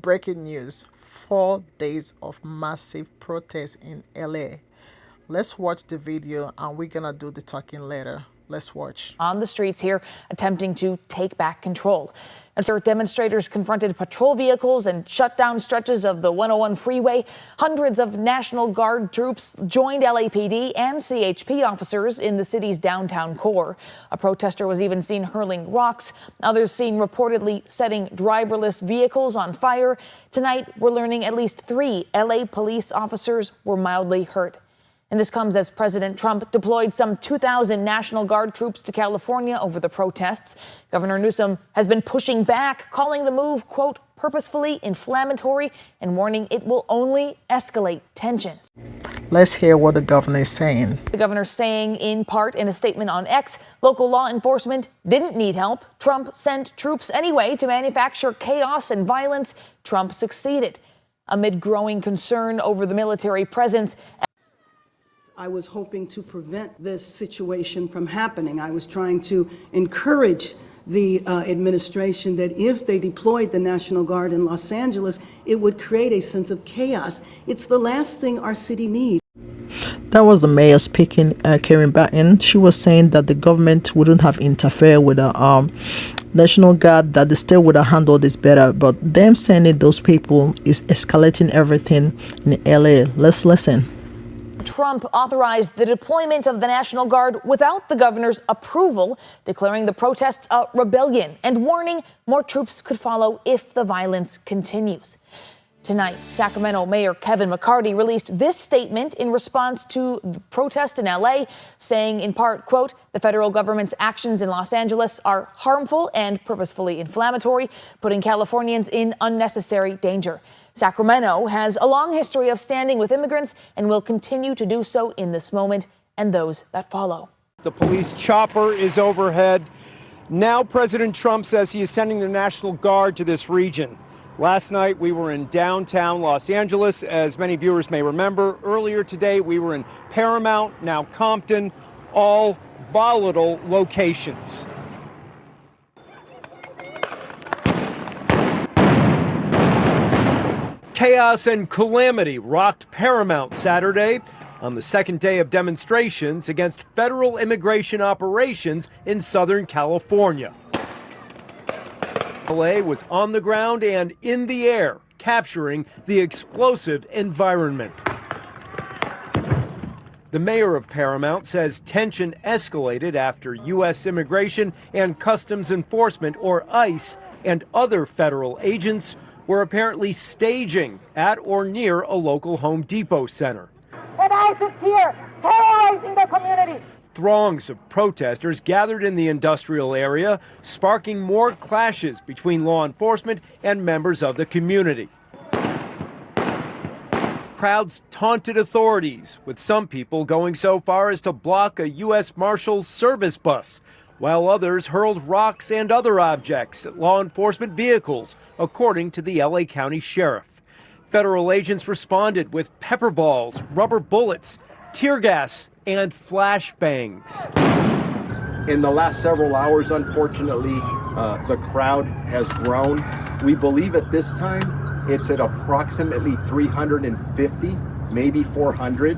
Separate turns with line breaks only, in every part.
Breaking news, 4 days of massive protests in LA. Let's watch the video and we're gonna do the talking later. Let's watch.
On the streets here, attempting to take back control. After demonstrators confronted patrol vehicles and shut down stretches of the 101 freeway, hundreds of National Guard troops joined LAPD and CHP officers in the city's downtown core. A protester was even seen hurling rocks. Others seen reportedly setting driverless vehicles on fire. Tonight, we're learning at least 3 LA police officers were mildly hurt. And this comes as President Trump deployed some 2,000 National Guard troops to California over the protests. Governor Newsom has been pushing back, calling the move, quote, purposefully inflammatory and warning it will only escalate tensions.
Let's hear what the governor is saying.
The governor saying, in part, in a statement on X, local law enforcement didn't need help. Trump sent troops anyway to manufacture chaos and violence. Trump succeeded. Amid growing concern over the military presence,
I was hoping to prevent this situation from happening. I was trying to encourage the administration that if they deployed the National Guard in Los Angeles, it would create a sense of chaos. It's the last thing our city needs.
That was the mayor speaking, Karen Batten. She was saying that the government wouldn't have interfered with the National Guard, that the state would have handled this better. But them sending those people is escalating everything in LA. Let's listen.
Trump authorized the deployment of the National Guard without the governor's approval, declaring the protests a rebellion and warning more troops could follow if the violence continues. Tonight, Sacramento Mayor Kevin McCarty released this statement in response to the protest in LA, saying in part, quote, the federal government's actions in Los Angeles are harmful and purposefully inflammatory, putting Californians in unnecessary danger. Sacramento has a long history of standing with immigrants and will continue to do so in this moment and those that follow.
The police chopper is overhead. Now President Trump says he is sending the National Guard to this region. Last night we were in downtown Los Angeles. As many viewers may remember, earlier today we were in Paramount, now Compton, all volatile locations. Chaos and calamity rocked Paramount Saturday on the second day of demonstrations against federal immigration operations in Southern California. LA was on the ground and in the air, capturing the explosive environment. The mayor of Paramount says tension escalated after U.S. Immigration and Customs Enforcement, or ICE, and other federal agents were apparently staging at or near a local Home Depot center.
And ICE is here, terrorizing the community.
Throngs of protesters gathered in the industrial area, sparking more clashes between law enforcement and members of the community. Crowds taunted authorities, with some people going so far as to block a U.S. Marshals service bus, while others hurled rocks and other objects at law enforcement vehicles, according to the LA County Sheriff. Federal agents responded with pepper balls, rubber bullets, tear gas, and flashbangs.
In the last several hours, unfortunately, the crowd has grown. We believe at this time it's at approximately 350, maybe 400.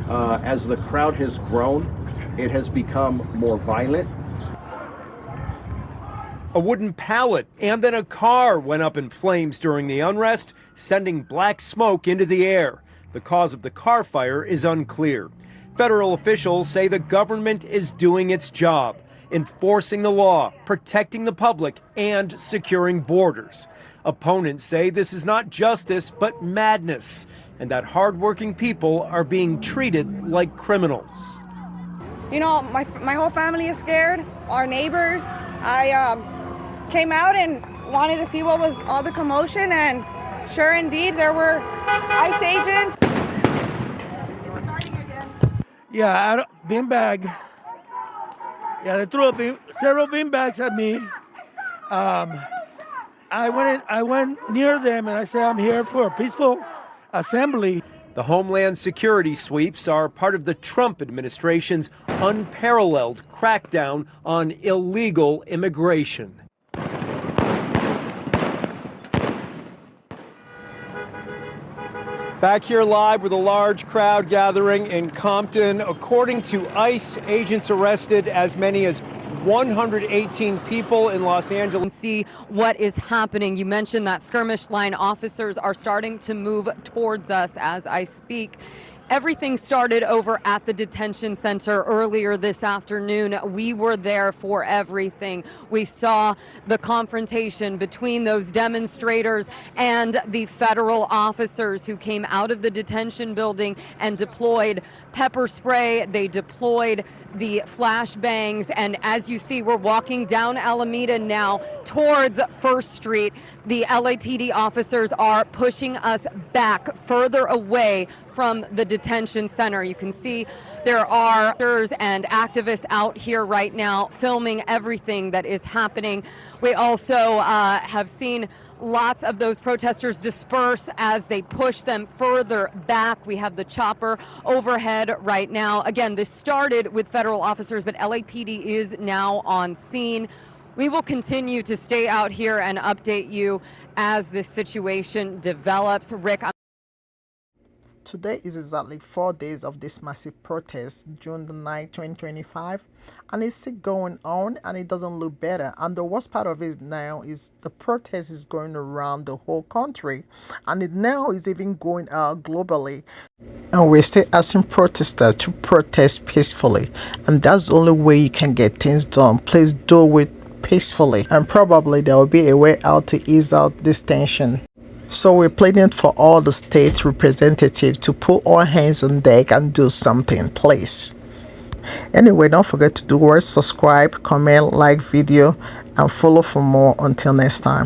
As the crowd has grown, it has become more violent.
A wooden pallet and then a car went up in flames during the unrest, sending black smoke into the air. The cause of the car fire is unclear. Federal officials say the government is doing its job, enforcing the law, protecting the public, and securing borders. Opponents say this is not justice, but madness, and that hardworking people are being treated like criminals.
You know, my whole family is scared, our neighbors. I came out and wanted to see what was all the commotion, and sure indeed, there were ICE agents.
Yeah, beanbag. Yeah, they threw several beanbags at me. I went near them and I said, I'm here for a peaceful assembly.
The Homeland Security sweeps are part of the Trump administration's unparalleled crackdown on illegal immigration. Back here live with a large crowd gathering in Compton. According to ICE, agents arrested as many as 118 people in Los Angeles.
See what is happening. You mentioned that skirmish line officers are starting to move towards us as I speak. Everything started over at the detention center earlier this afternoon. We were there for everything. We saw the confrontation between those demonstrators and the federal officers who came out of the detention building and deployed pepper spray. They deployed the flashbangs, and as you see, we're walking down Alameda now towards First Street. The LAPD officers are pushing us back further away from the detention center. You can see there are actors and activists out here right now filming everything that is happening. We also have seen lots of those protesters disperse as they push them further back. We have the chopper overhead right now. Again, this started with federal officers, but LAPD is now on scene. We will continue to stay out here and update you as this situation develops. Rick,
Today is exactly 4 days of this massive protest, June the 9th, 2025, and it's still going on and it doesn't look better. And the worst part of it now is the protest is going around the whole country and it now is even going out globally. And we're still asking protesters to protest peacefully, and that's the only way you can get things done. Please do it peacefully, and probably there will be a way out to ease out this tension. So we're pleading for all the state representatives to put all hands on deck and do something, please. Anyway, don't forget to subscribe, comment, like video, and follow for more. Until next time.